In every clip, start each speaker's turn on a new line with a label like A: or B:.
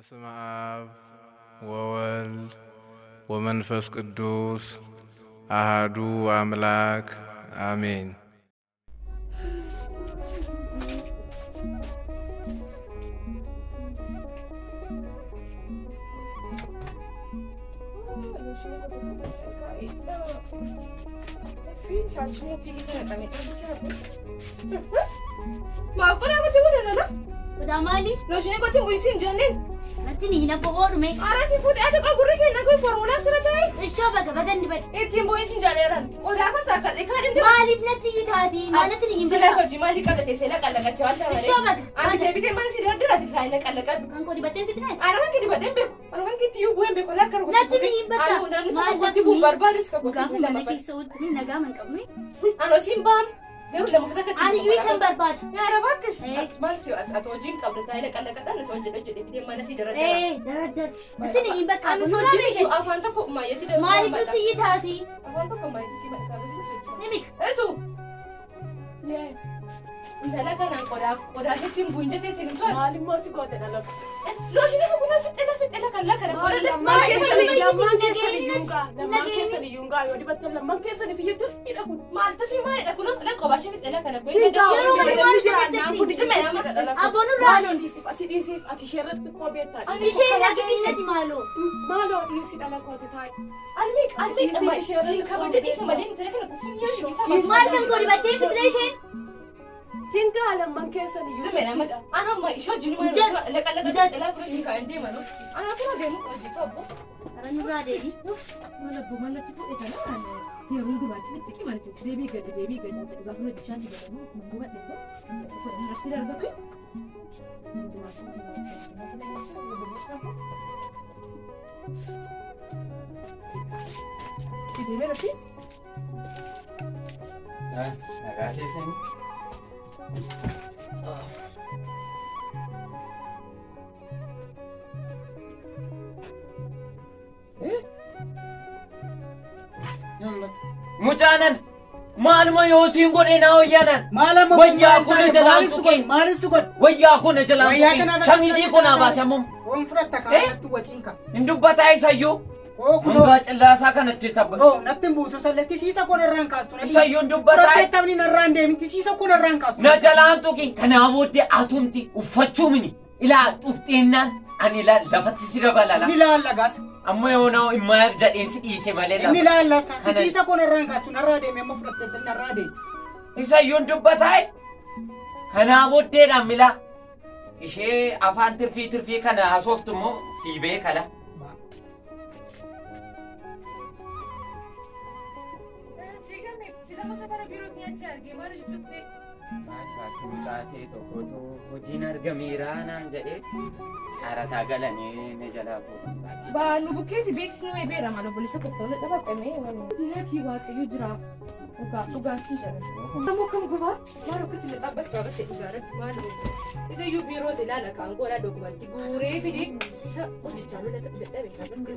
A: በስመ አብ ወወልድ ወመንፈስ ቅዱስ አሐዱ አምላክ አሜን።
B: Udah mali.
C: Lo sini kau tunggu isin janin.
B: Nanti nih nak bohong me.
C: Arasi food ada kau gurih kan aku formula seratai.
B: Isya baga di bed.
C: Tunggu isin janeran. Udah apa sakit? Ikan ini.
B: Mali nanti tadi. Mana nanti nih.
C: Sila soji mali kata tesela kalau kacauan sama.
B: Isya baga.
C: Ani jadi mana sih dia ada di sana kalau kat.
B: Kan kau di batin fitnah.
C: Orang kan di batin be. Orang kan tiup buat be kalau kar.
B: Nanti nih baga.
C: Anu nanti sama kau tiup barbaris kau.
B: Kamu mana kisah tu ni nagaman kamu.
C: Anu simpan. Dia udah mau kata.
B: Ani juga sembar bad.
C: Ya rabakas. Mal sih atau jin kau bertanya kalau kat anu soji jadi dia mana sih darah.
B: Dar. Nanti nih baga.
C: Anu soji itu apa entah kok Maya tidak.
B: Mali nanti tadi.
C: Apa entah kok Maya sih mana kalau sih soji.
B: Nemik.
C: Itu. Ya. Entahlah kan koda hitim bunyi tetin tu.
D: Malim masih kau tak nak.
C: Lo sini kau guna fitela kan lah kan.
D: Lamang kesan yunga, yo di betul lamang kesan di fitur tidak pun.
C: Mal tapi mai aku nak kau baca fitela kan aku.
B: Abonu rano.
D: Disif ati syarat tu kau betul.
B: Ani shay lagi bisa di malu.
D: Malo disif ala kau tu tay.
C: Almik mai. Jin kau jadi sama lain terus kan aku punya bisa.
B: Mal kan kau di batin fitnah shay.
D: Tinggal lamang kesan yunga.
C: Sebenarnya anak mai show jin mai lekat fitela terus jika andi mana. Anak aku ada mau jika aku.
B: Karena nurah deh.
E: Mana bukan lagi tu itu kan? Dia rundu macam ni cik mana cik debi gadi juga pun di sana juga membuat itu. Kau nak tidak ada tu? Si debi nanti?
F: Nak ada sini. Mucanan maaluma yoosiin godheenaa hoyyaanan wayyaa kun jalaan tuqeen wayyaa kun jalaan tuqeen shamizii kun abaase ammum
G: Wan fudhatta kaanatti waciinka.
F: hin dubbataa isayyuu
G: Kunoo
F: hambaa cillaasaa kanatti tabba
G: natti buutu sallettisiisa kun irraan kaastu.
F: isayyuu hin dubbataa
G: Protectamni narraan deemtisiisa kun irraan kaastu.
F: na jalaan tuqeen kanaa booddee atumti uffachuu mini ilaa xuxxeennaan ani ilaa lafatti si dabalala
G: Ni laallagas.
F: amma yoonaa immaaf jedheensi dhiise malee
G: Ni
F: lafa
G: laallasa. Tisiisa kun irraan kaastu narraa deemee amma fudhatte narraa deemi.
F: isayyuu hin dubbataa kanaa booddeedhaan milaa ishee afaan tirfii kana hasooftu immoo sii beekala.
C: Sila masa para biro niya siya gimana jute.
F: Maashaatuu caatee tokkotu hojiin argameera naan jedhee caarataa galanii na jalaa fuudhan.
C: Ba nubukeeti beeksisni wayii beera malee bilisa tokkoon dhaabamee malee. Diinati waaqayyo jira. Dhugaa si jira. Namoo kam gubaa maal akkatti dhaabas dhaabatee dhugaaratti maal isa iyyuu biirootti ilaala kan godhaa dokumentii guuree fidee isa hojjechaa lola dadhabe kan akka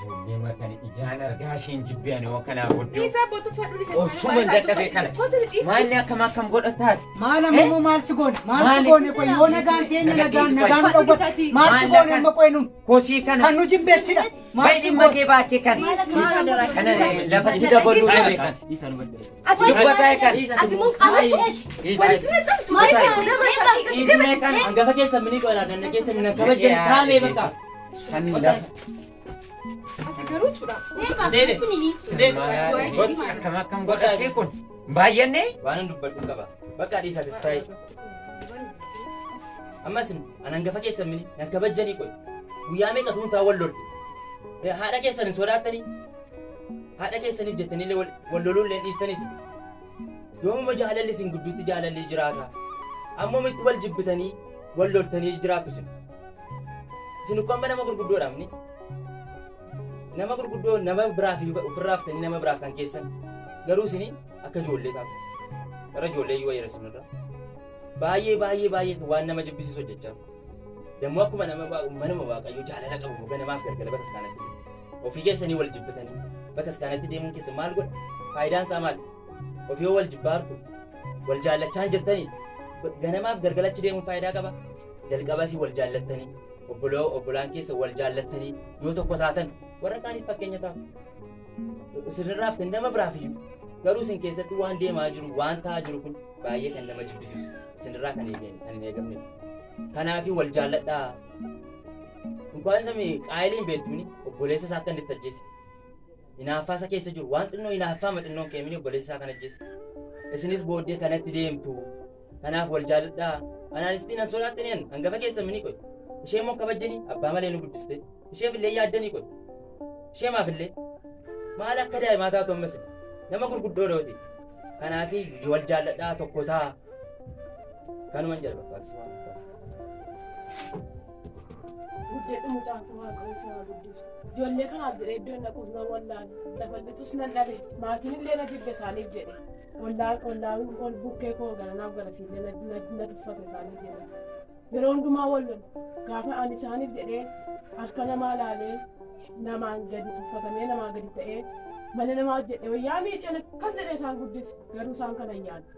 F: Ijoollee kan ijaan argaa isheen jibbeen yoo kanaa booddee
C: Isa bootu fadhu isa.
F: osuma dadhabe kana maalli akkam godhataati.
G: Maal ammoo maal si goone? Maal si goone qoy yoo nagaan teenya nagaan dhowwatu. Maal si goone amma qoy nun?
F: Kosii kana
G: Kan nu jibbeessidha. Maal si
F: dhimma kee baatee kan kana lafatti dabaluu beekan.
C: Ati
F: Dubbataa kan
C: ati mun qabateesh. Walitti naqamtu maal
F: dhiisnee kan
H: Hangafa keessa mini qola danna keessa ni kabajan taa'ee bakka.
F: kan lafa
C: ati garuu jira.
F: akkam godhatee kun baay'annee
H: Waan dubbadhu qaba. Bakka dhiisatis taa'e. Ammas an hangafa keessa mini nan kabajanii qoy. Guyyaa meeqa tuun wal loltu. Haadha keessan hin sodaattanii. Haadha keessaniif jettanii wal loluullee dhiistanis. Yoomuma jaalalli isin gidduutti jaalalli jiraata. Ammoo mitti wal jibbitanii wal loltanii jiraattu isin. Isin ukkamba nama gurguddoodhaaf ni. Nama gurguddoo nama biraaf ofirraaf ta'anii nama biraaf kan keessan. Garuu isin akka ijoollee taatu. Gara ijoollee yoo yeroo isinirra. Baay'ee waan nama jibbisiisu hojjechaa. Dammoo akkuma nama waaqayyoo jaalala qabu ganamaaf galgala bakka iskaanatti. Ofii keessanii wal jibbitanii bakka iskaanatti deemuun keessa maal godha? Faayidaan isaa maal? Ofii wal jibbaartu wal jaallachaan jirtanii ganamaaf galgalachi deemuun faayidaa qaba. Jalqabas wal jaallattanii obbolaan keessa wal jaallattanii yoo tokko taatan warra kaaniif fakkeenya taatu. Isinirraaf kan nama biraaf iyyuu garuu isin keessatti waan deemaa jiru waan ta'aa jiru kun baay'ee kan nama jibbisiisu isinirraa kan hin eegamne. Kanaafi wal jaalladhaa. Inkwaan samii qaayiliin beektumni obboleessa isaa akka inni itti ajjeesse. Hinaaffaa isa keessa jiru waan xinnoo hinaaffaa maxinnoon keemini obboleessa isaa kan ajjeesse. Isinis booddee kanatti deemtu. Kanaaf wal jaalladhaa. Anaanis xiinan sodaattaniin hangafa keessa mini qoy. Ishee immoo kabajjanii abbaa malee nu guddiste. Isheef illee yaaddanii qoy. Ishee maaf illee maal akka daa'imaa taatu ammas nama gurguddoo dhooti. Kanaafi wal jaalladhaa tokko ta'a. Kanuman jedha bakka
D: Guddeedhu mucaan kun Waaqayyo isa guddisu. Ijoollee kanaaf jedhee iddoo inni dhaquus nan wallaale. Lafallitus nan dhabe. Maatiin illee na jibbe isaaniif jedhe. Ollaan ol bukkee koo garanaaf garasiillee na tuffate isaaniif jedhe. Yeroo hundumaa wal lolu. Gaafa ani isaaniif jedhee harka namaa laalee namaan gadi tuffatamee namaa gadi ta'ee mana namaa jedhe wayyaa miiceen akkas jedhee isaan guddisu. Garuu isaan kana hin yaadu.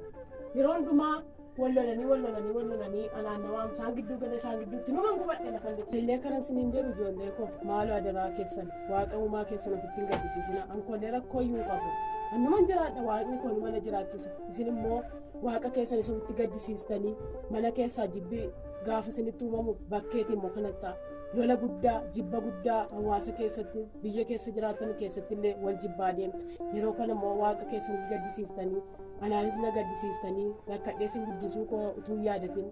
D: Yeroo hundumaa wal lolanii anaan namaan isaan gidduu gala isaan gidduutti numan gubadhe lafa illee kanan siniin jedhu ijoollee koo maaloo adaraa keessan waaqa uumaa keessan ofitti hin gaddisiisina ankollee rakkoo iyyuu qabu annuman jiraadha waaqni kun mana jiraachisa isin immoo waaqa keessan isa ofitti gaddisiistanii mana keessaa jibbii gaafa isinitti uumamu bakkeetii immoo kanattaa lola guddaa jibba guddaa hawaasa keessatti biyya keessa jiraatan keessatti illee wal jibbaa deemtu yeroo kana immoo waaqa keessan gaddisiistanii anaanis na gaddisiistanii rakkadheesin guddisuu koo utuu yaadatin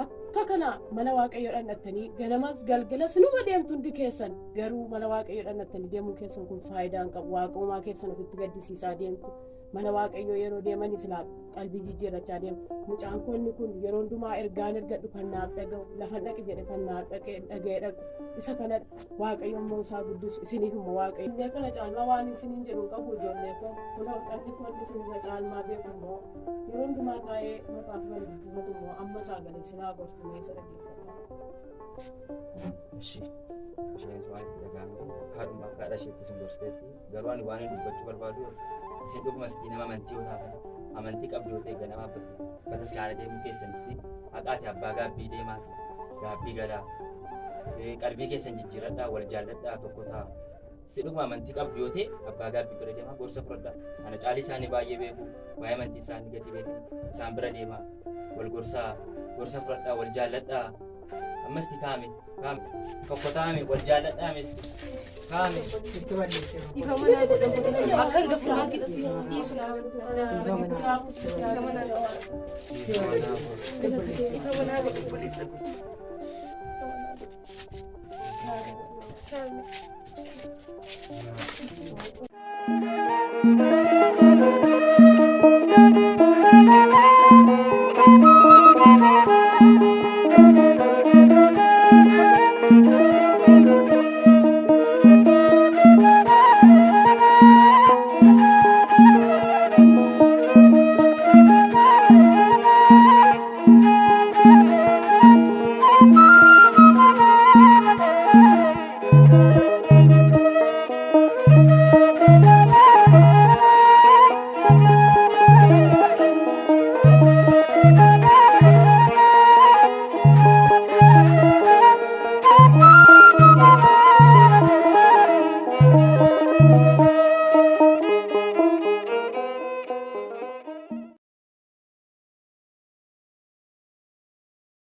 D: akka kana mana waaqayyoo dhannattanii ganamas galgalas numa deemtu hundi keessan garuu mana waaqayyoo dhannattanii deemuu keessan kun faayidaa hin qabu waaqa uumaa keessan ofitti gaddisiisaa deemtu mana waaqayyoo yeroo deemanis qalbii jijjiirrachaa deemu mucaan koonni kun yeroo hundumaa ergaan ergadhu kan naaf dhaga'u lafa dhaqi jedhe kan naaf dhaga'ee dhaqu isa kana waaqayyo immoo isaa guddisu isiniif immoo waaqayyo illee kana caalmaa waan isiniin jedhu qabu ijoollee koo kunoo dhalli koonni isinirra caalmaa beeku immoo yeroo hundumaa taa'ee maqaaf dubbatu immoo amma isaa galee sinaa gorsumee isa dhaggeeffata.
H: Isheenis waan itti dhaga'ame kaadhumaa kaadha isheetti isin gorsteetti garuu ani waan dubbachuu barbaadu isin dhugumas nama amantii yoo taatan amantii qabdu yoo ta'e ganamaa bataskaana deemuu keessanisti haqaati abbaa gaabbii deemaa gaabbii gadaa qalbii keessan jijjiiradhaa wal jaalladhaa tokko ta'a isin dhuguma amantii qabdu yoo ta'e abbaa gaabbii bira deemaa gorsa fudhadhaa ana caalii isaanii baay'ee beeku waa'ee amantii isaanii gadi beekan isaan bira deemaa wal gorsa fudhadhaa wal jaalladhaa ammas kaame tokko taame wal jaalladhaa misti kaame
G: itti balleesse.
C: Akan gafumaan dhiisu
D: Thank you.